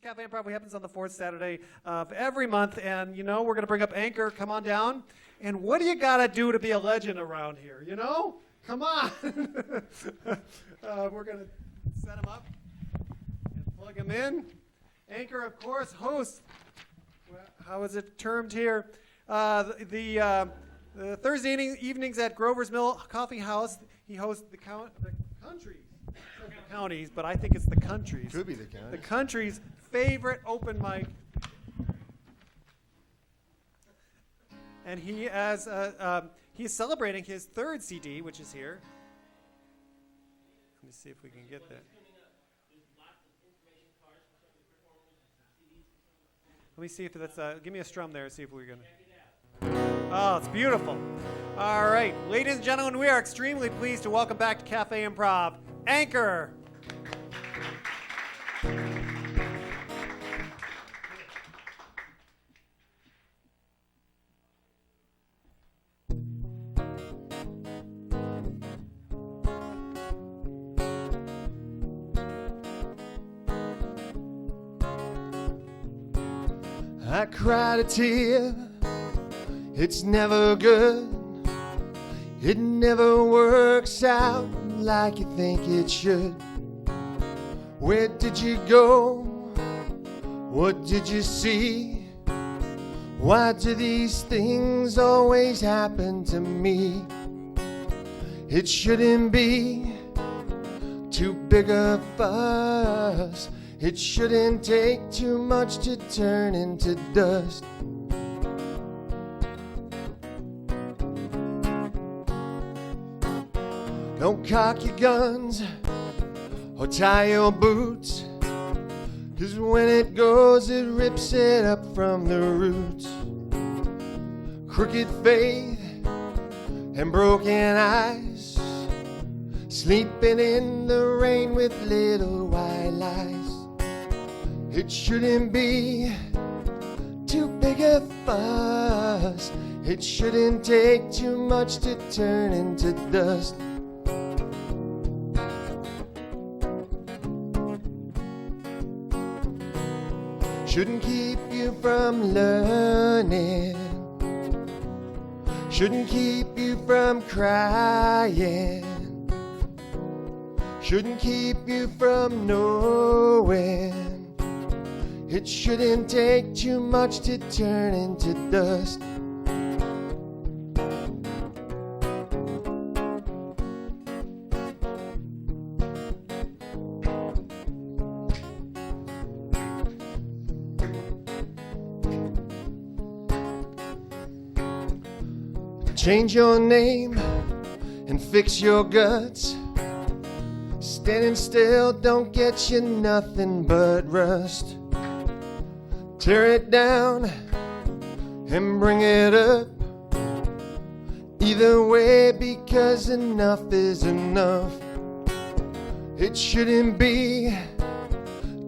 Cafe Improv happens on the fourth Saturday of every month, and you know we're going to bring up Anker. Come on down. And what do you got to do to be a legend around here? You know, come on. We're going to set him up and plug him in. Anker, of course, hosts. How is it termed here? The Thursday evenings at Grover's Mill Coffee House. He hosts the countries. The counties, but I think it's the countries. Could be the counties. The country's favorite open mic. And he he's celebrating his third CD, which is here. Let me see if we can get that. Let me see if that's. Give me a strum there. See if we're gonna. Oh, it's beautiful. All right, ladies and gentlemen, we are extremely pleased to welcome back to Cafe Improv, Anker. I cried a tear, it's never good. It never works out like you think it should. Where did you go? What did you see? Why do these things always happen to me? It shouldn't be too big a fuss. It shouldn't take too much to turn into dust. Don't cock your guns or tie your boots, 'cause when it goes, it rips it up from the roots. Crooked faith and broken eyes, sleeping in the rain with little white lies. It shouldn't be too big a fuss. It shouldn't take too much to turn into dust. Shouldn't keep you from learning. Shouldn't keep you from crying. Shouldn't keep you from knowing. It shouldn't take too much to turn into dust. Change your name and fix your guts. Standing still don't get you nothing but rust. Tear it down and bring it up. Either way, because enough is enough. It shouldn't be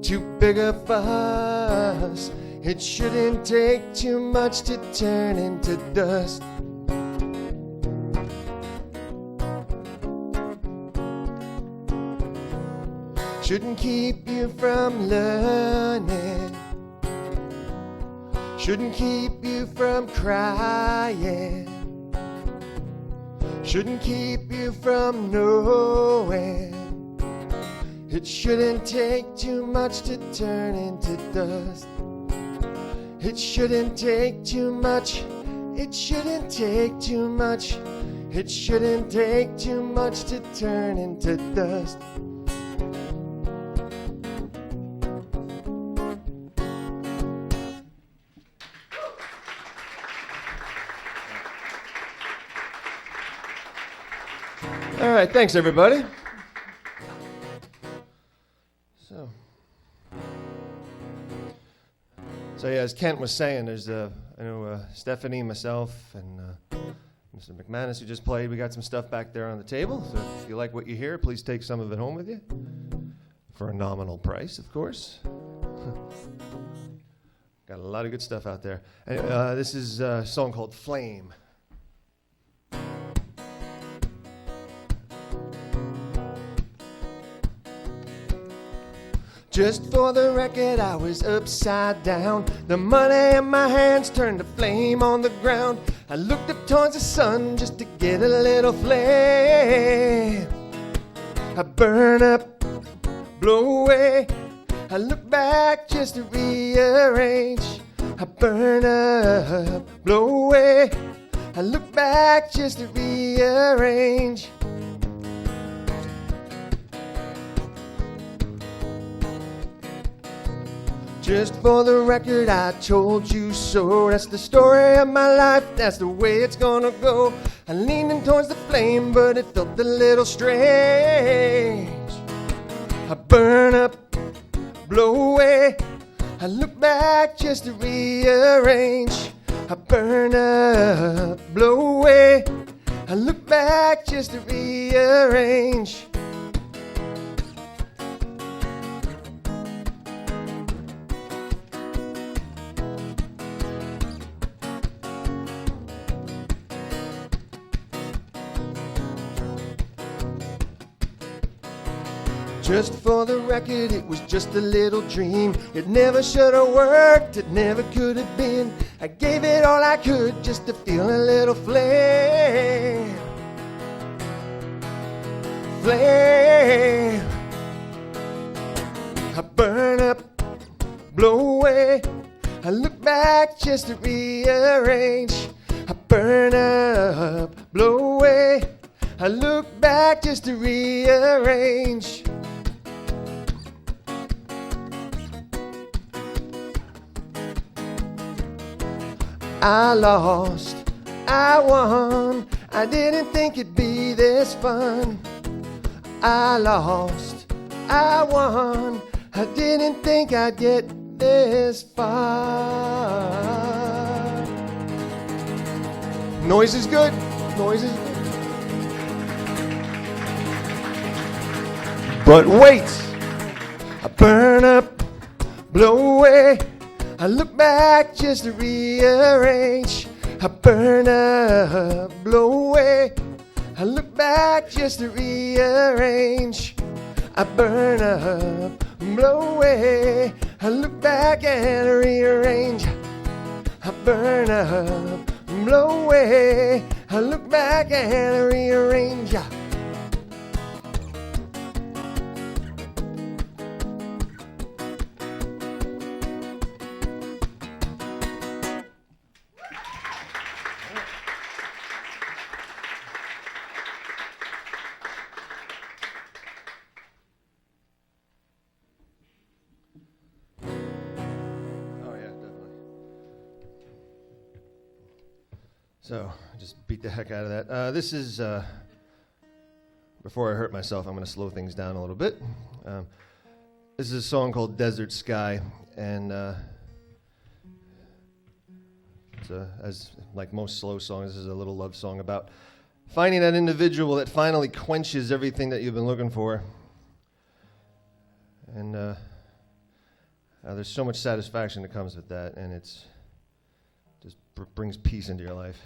too big a fuss. It shouldn't take too much to turn into dust. Shouldn't keep you from learning. Shouldn't keep you from crying. Shouldn't keep you from knowing. It shouldn't take too much to turn into dust. It shouldn't take too much. It shouldn't take too much. It shouldn't take too much to turn into dust. All right, thanks everybody. So yeah, as Kent was saying, there's Stephanie, myself, and Mr. McManus who just played. We got some stuff back there on the table. So if you like what you hear, please take some of it home with you for a nominal price, of course. Got a lot of good stuff out there. And, this is a song called Flame. Just for the record, I was upside down. The money in my hands turned to flame on the ground. I looked up towards the sun just to get a little flame. I burn up, blow away. I look back just to rearrange. I burn up, blow away. I look back just to rearrange. Just for the record, I told you so. That's the story of my life, that's the way it's gonna go. I leaned in towards the flame, but it felt a little strange. I burn up, blow away. I look back just to rearrange. I burn up, blow away. I look back just to rearrange. Just for the record, it was just a little dream. It never should have worked, it never could have been. I gave it all I could just to feel a little flame. Flame. I burn up, blow away. I look back just to rearrange. I burn up, blow away. I look back just to rearrange. I lost, I won. I didn't think it'd be this fun. I lost, I won. I didn't think I'd get this far. Noise is good, noise is good. But wait, I burn up, blow away. I look back just to rearrange. I burn up, blow away. I look back just to rearrange. I burn up, blow away. I look back and rearrange. I burn up, blow away. I look back and rearrange. So, just beat the heck out of that. This is, before I hurt myself, I'm going to slow things down a little bit. This is a song called Desert Sky, and it's as like most slow songs, this is a little love song about finding that individual that finally quenches everything that you've been looking for. And there's so much satisfaction that comes with that, and it's just brings peace into your life.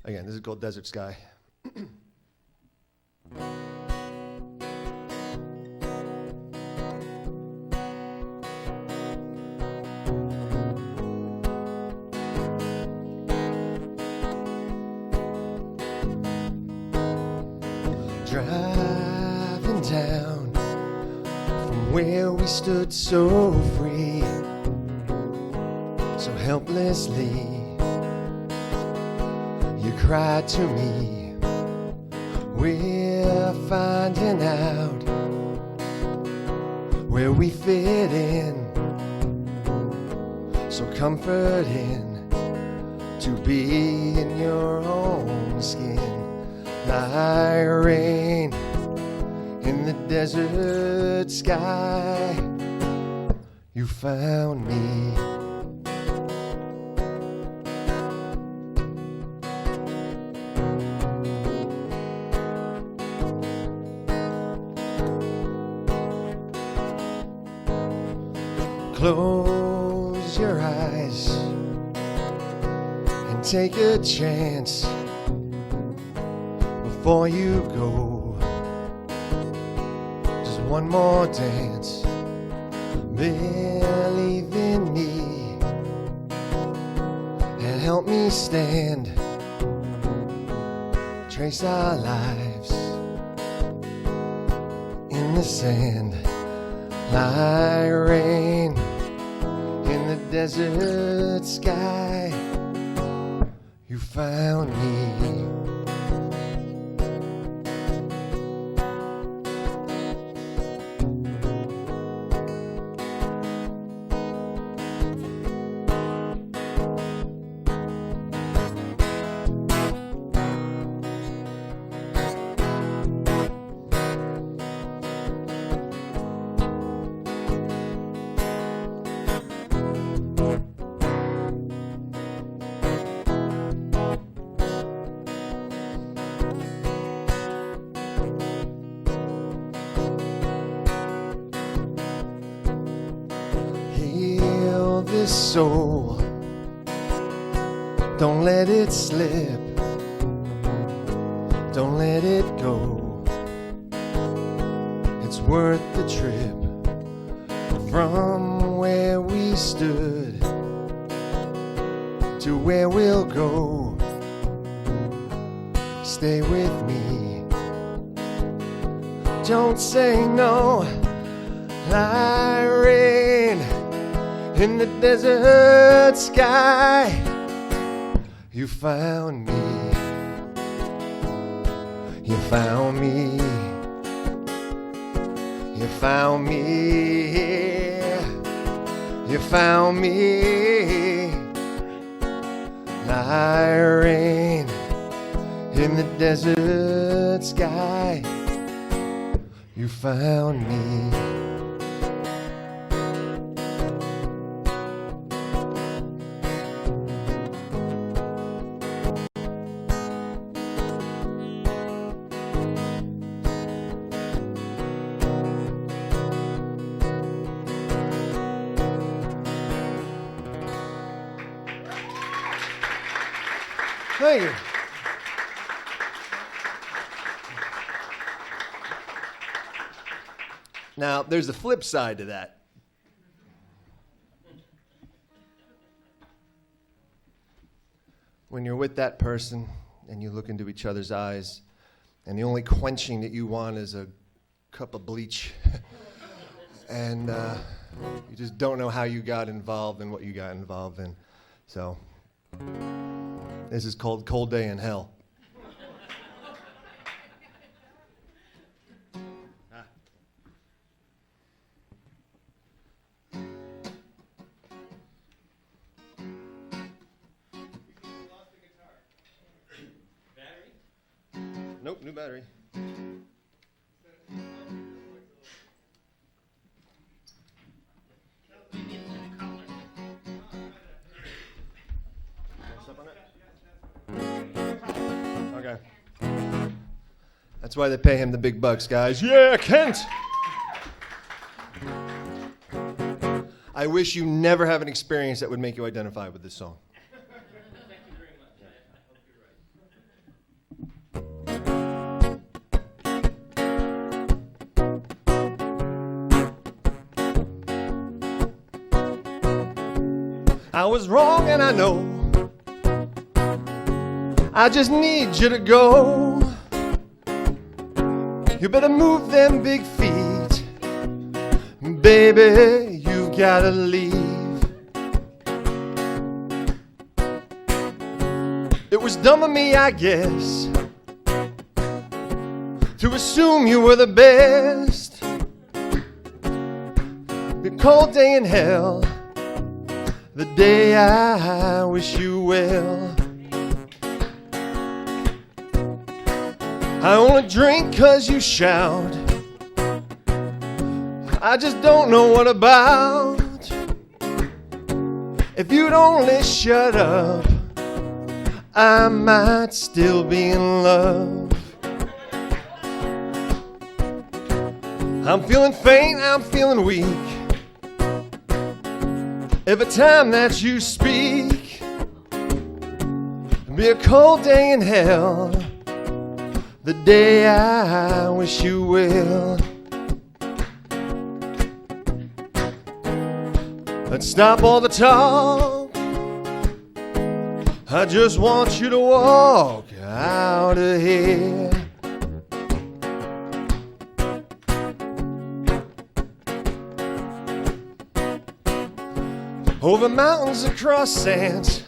Again, this is called Desert Sky. Driving down from where we stood so free, so helplessly, you cried to me. We're finding out where we fit in, so comforting to be in your own skin, like rain in the desert sky. You found me. Close your eyes and take a chance before you go. one more dance. Believe in me and help me stand. Trace our lives in the sand like rain in the desert sky. You found me. Soul, don't let it slip, don't let it go. It's worth the trip from where we stood to where we'll go. Stay with me, don't say no. Like rain in the desert sky, you found me, you found me, you found me, you found me. Like rain in the desert sky, you found me. Thank you. Now, there's a flip side to that. When you're with that person and you look into each other's eyes, and the only quenching that you want is a cup of bleach, and you just don't know how you got involved and what you got involved in. So, this is called Cold Day in Hell. Nope, new battery. Okay. That's why they pay him the big bucks, guys. Yeah, Kent! I wish you never have an experience that would make you identify with this song. Thank you very much. I hope you're right. I was wrong and I know. I just need you to go. You better move them big feet. Baby, you've gotta leave. It was dumb of me, I guess, to assume you were the best. The cold day in hell, the day I wish you well. I only drink 'cause you shout. I just don't know what about. If you'd only shut up, I might still be in love. I'm feeling faint, I'm feeling weak. Every time that you speak, it'll be a cold day in hell, the day I wish you will. Let's stop all the talk. I just want you to walk out of here. Over mountains, across sands,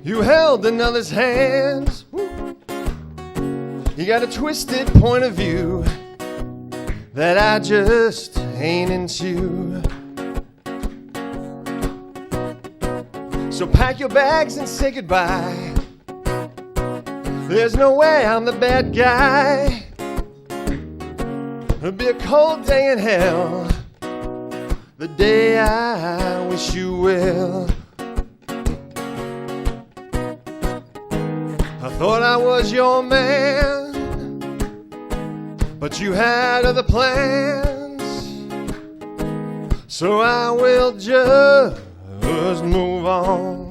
you held another's hands. You got a twisted point of view that I just ain't into. So pack your bags and say goodbye. There's no way I'm the bad guy. It'll be a cold day in hell, the day I wish you well. I thought I was your man, but you had other plans. So I will just move on.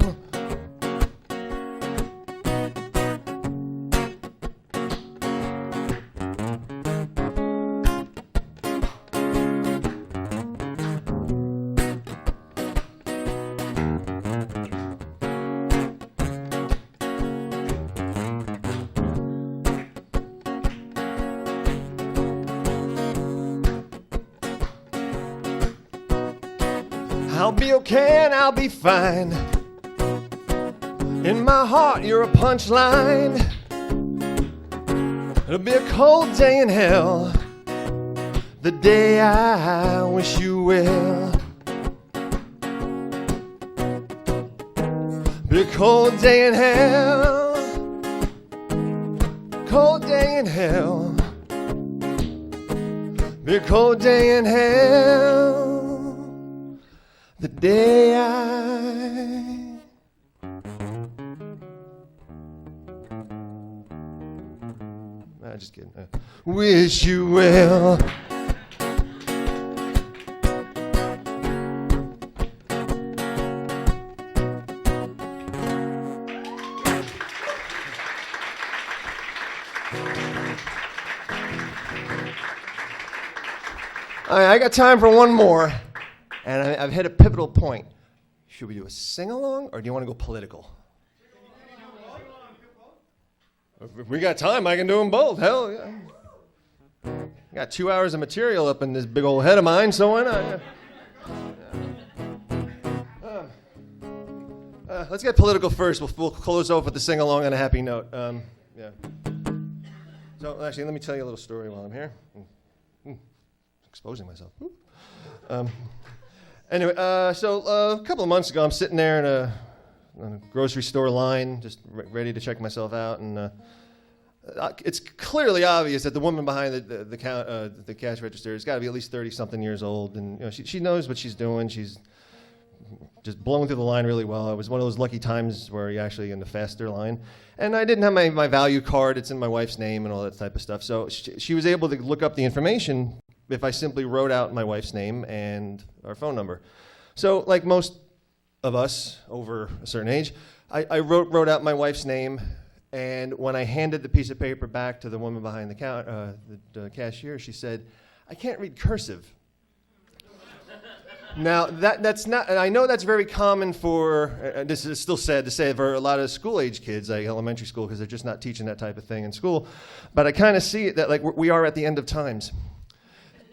I'll be okay and I'll be fine. In my heart, you're a punchline. It'll be a cold day in hell, the day I wish you well. Be a cold day in hell, cold day in hell. Be a cold day in hell, the day I just kidding. Wish you well. All right, I got time for one more. And I've hit a pivotal point. Should we do a sing-along, or do you want to go political? If we got time, I can do them both. Hell yeah. I got 2 hours of material up in this big old head of mine, so why not? Let's get political first. We'll close off with the sing-along on a happy note. Yeah. So actually, let me tell you a little story while I'm here. Exposing myself. Anyway, so a couple of months ago, I'm sitting there in a grocery store line, just ready to check myself out, and it's clearly obvious that the woman behind the cash register has got to be at least 30-something years old, and you know, she knows what she's doing. She's just blowing through the line really well. It was one of those lucky times where you're actually in the faster line, and I didn't have my value card. It's in my wife's name and all that type of stuff. So she was able to look up the information if I simply wrote out my wife's name and our phone number. So like most of us over a certain age, I wrote out my wife's name, and when I handed the piece of paper back to the woman behind the cashier, she said, "I can't read cursive." Now, that's not, and I know that's very common for, this is still sad to say, for a lot of school-age kids, like elementary school, because they're just not teaching that type of thing in school. But I kind of see it that like we are at the end of times.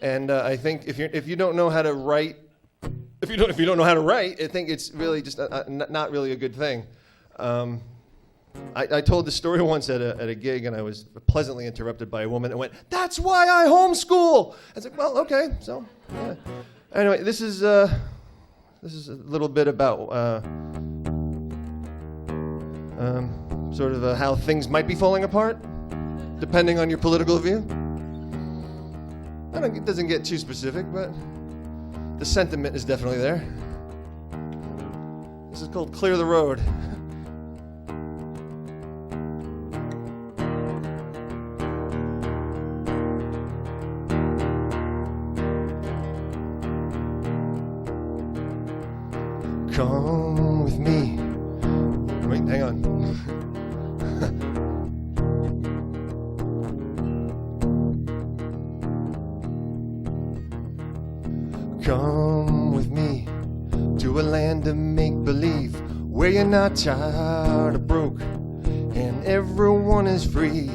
And I think if you don't know how to write, if you don't know how to write, I think it's really just not really a good thing. I told this story once at a gig, and I was pleasantly interrupted by a woman that went, "That's why I homeschool." I was like, "Well, okay, so yeah." Anyway, this is a little bit about sort of how things might be falling apart, depending on your political view. It doesn't get too specific, but the sentiment is definitely there. This is called Clear the Road. Come with me. Wait, hang on. Come with me you're not tired or broke, and everyone is free.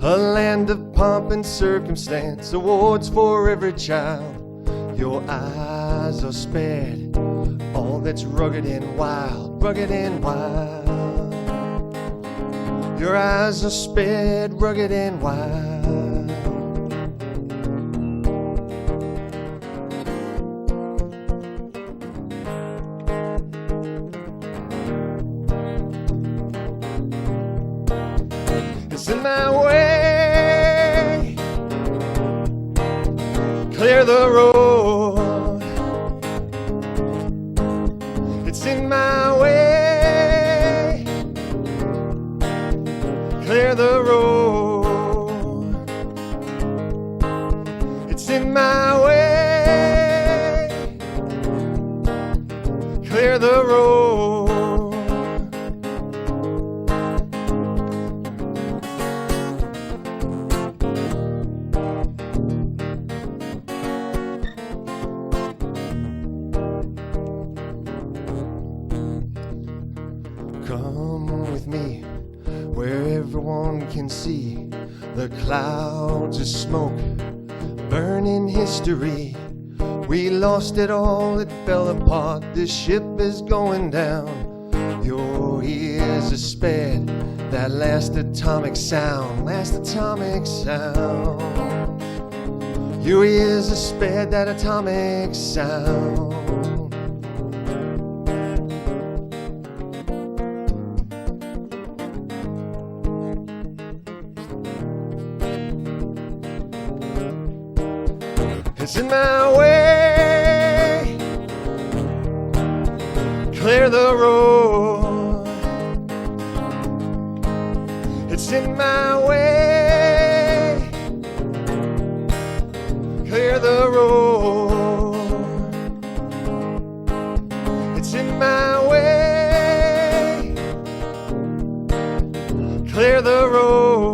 A land of pomp and circumstance, awards for every child. Your eyes are spared all that's rugged and wild, rugged and wild. Your eyes are spared, rugged and wild. It's in my way, clear the road. It's in my way, clear the road. It's in my way, clear the road. Come with me where everyone can see the clouds of smoke burning history. We lost it all, it fell apart. This ship is going down. Your ears are spared that last atomic sound, last atomic sound. Your ears are spared that atomic sound. It's in my way, clear the road. It's in my way, clear the road. It's in my way, clear the road.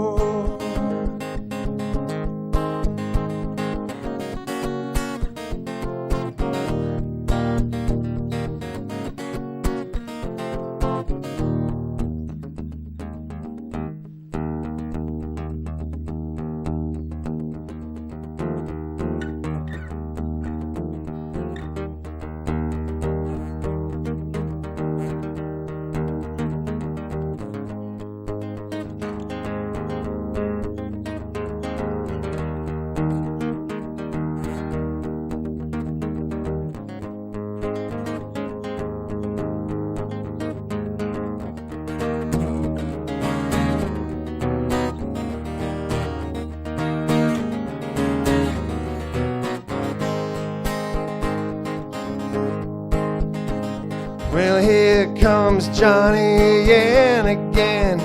Well, here comes Johnny and again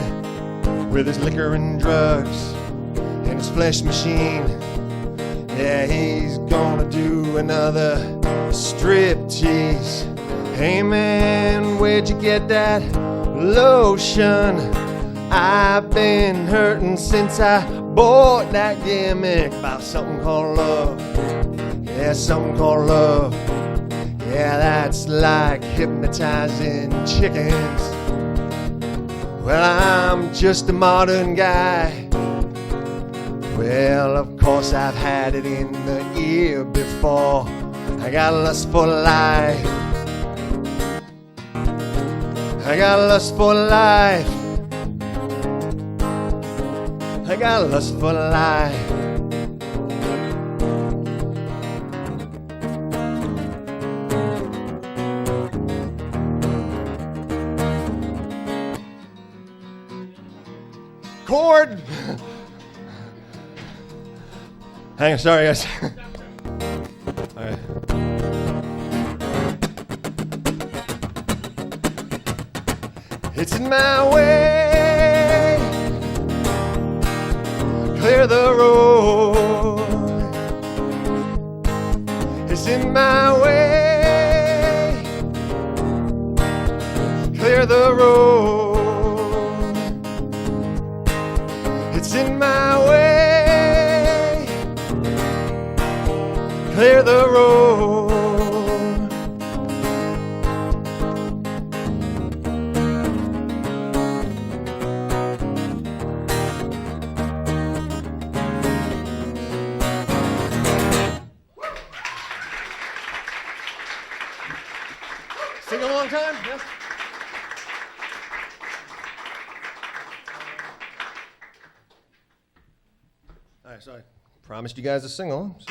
with his liquor and drugs and his flesh machine. Yeah, he's gonna do another striptease. Hey man, where'd you get that lotion? I've been hurting since I bought that gimmick about something called love. Yeah, something called love. Yeah, that's like hypnotizing chickens. Well, I'm just a modern guy. Well, of course I've had it in the ear before. I got lust for life. I got lust for life. I got lust for life. Chord. Hang on, sorry guys. All right. It's in my way, clear the road. It's in my way, clear the road. It's in my way, clear the road. long time? Yes. All right, so I promised you guys a sing-along. Sing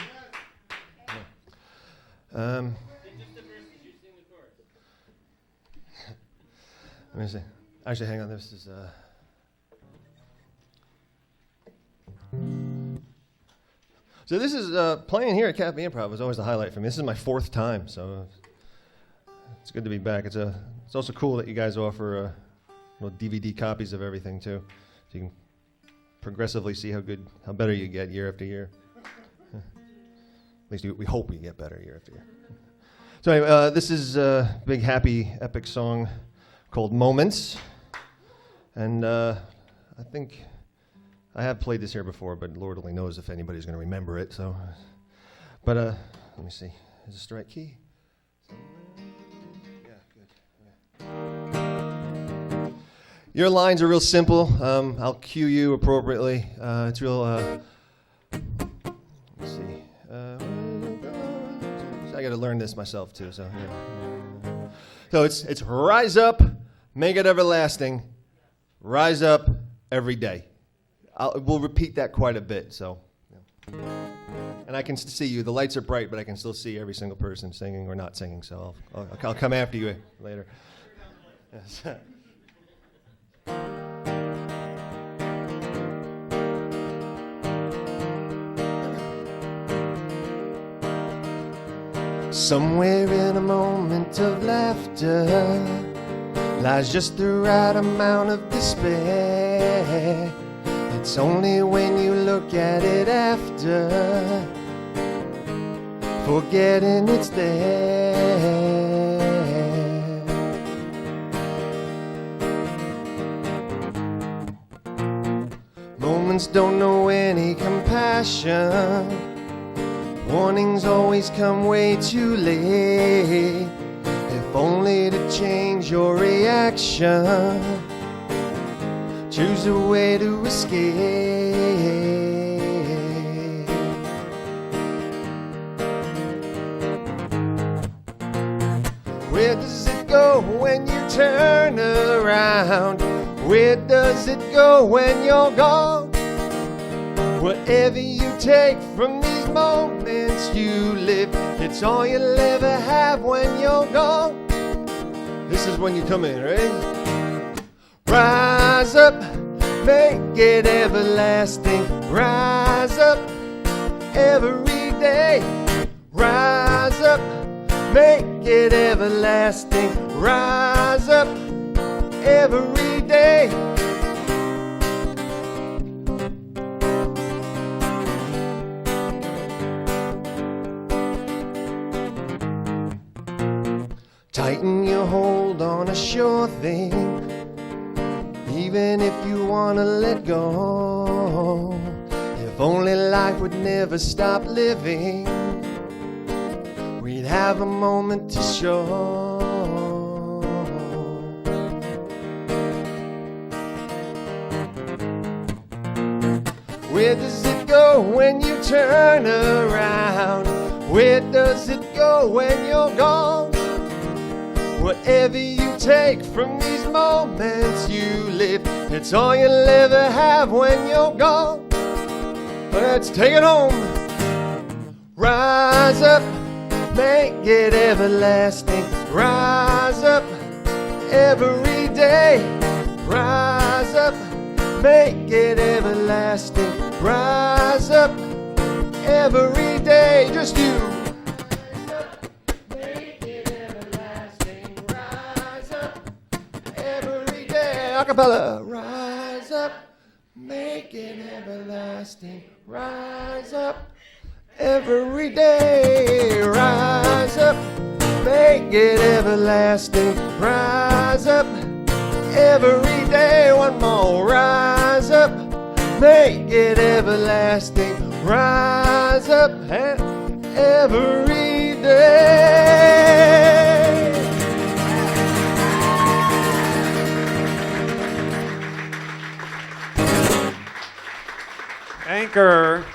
just the verses, you sing the chorus. Let me see. Actually, hang on. This is. So this is playing here at Cafe Improv was always the highlight for me. This is my 4th time, so it's good to be back. It's also cool that you guys offer DVD copies of everything too, so you can progressively see how better you get year after year. At least we hope we get better year after year. So anyway, this is a big, happy, epic song called Moments. And I think I have played this here before, but Lord only knows if anybody's going to remember it. So, but let me see. Is this the right key? Yeah, good. Yeah. Your lines are real simple. I'll cue you appropriately. It's real. Let's see. I got to learn this myself too. So, yeah. So it's rise up, make it everlasting. Rise up every day. We'll repeat that quite a bit. So, yeah. And I can see you. The lights are bright, but I can still see every single person singing or not singing. So I'll come after you later. Yes. Somewhere in a moment of laughter lies just the right amount of despair. It's only when you look at it after, forgetting it's there. Moments don't know any compassion. Warnings always come way too late. If only to change your reaction, choose a way to escape. Where does it go when you turn around? Where does it go when you're gone? Whatever you take from these moments you live, it's all you'll ever have when you're gone. This is when you come in, right? Rise up, make it everlasting. Rise up every day. Rise up, make it everlasting. Rise up every day. Tighten your hold on a sure thing, even if you wanna let go. If only life would never stop living, we'd have a moment to show. Where does it go when you turn around? Where does it go when you're gone? Whatever you take from these moments you live, it's all you'll ever have when you're gone. Let's take it home. Rise up, make it everlasting. Rise up every day. Rise up, make it everlasting. Rise up every day. Just you. Acapella. Rise up, make it everlasting. Rise up every day. Rise up, make it everlasting. Rise up every day. One more. Rise up, make it everlasting. Rise up every day. Anker.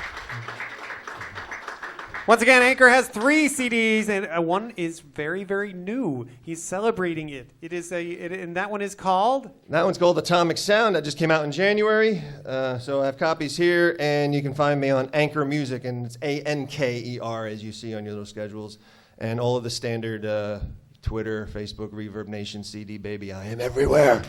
Once again, Anker has 3 CDs, and one is very, very new. He's celebrating it. And that one is called? That one's called Atomic Sound. That just came out in January. So I have copies here, and you can find me on Anker Music, and it's Anker, as you see on your little schedules, and all of the standard Twitter, Facebook, Reverb Nation, CD Baby. I am everywhere.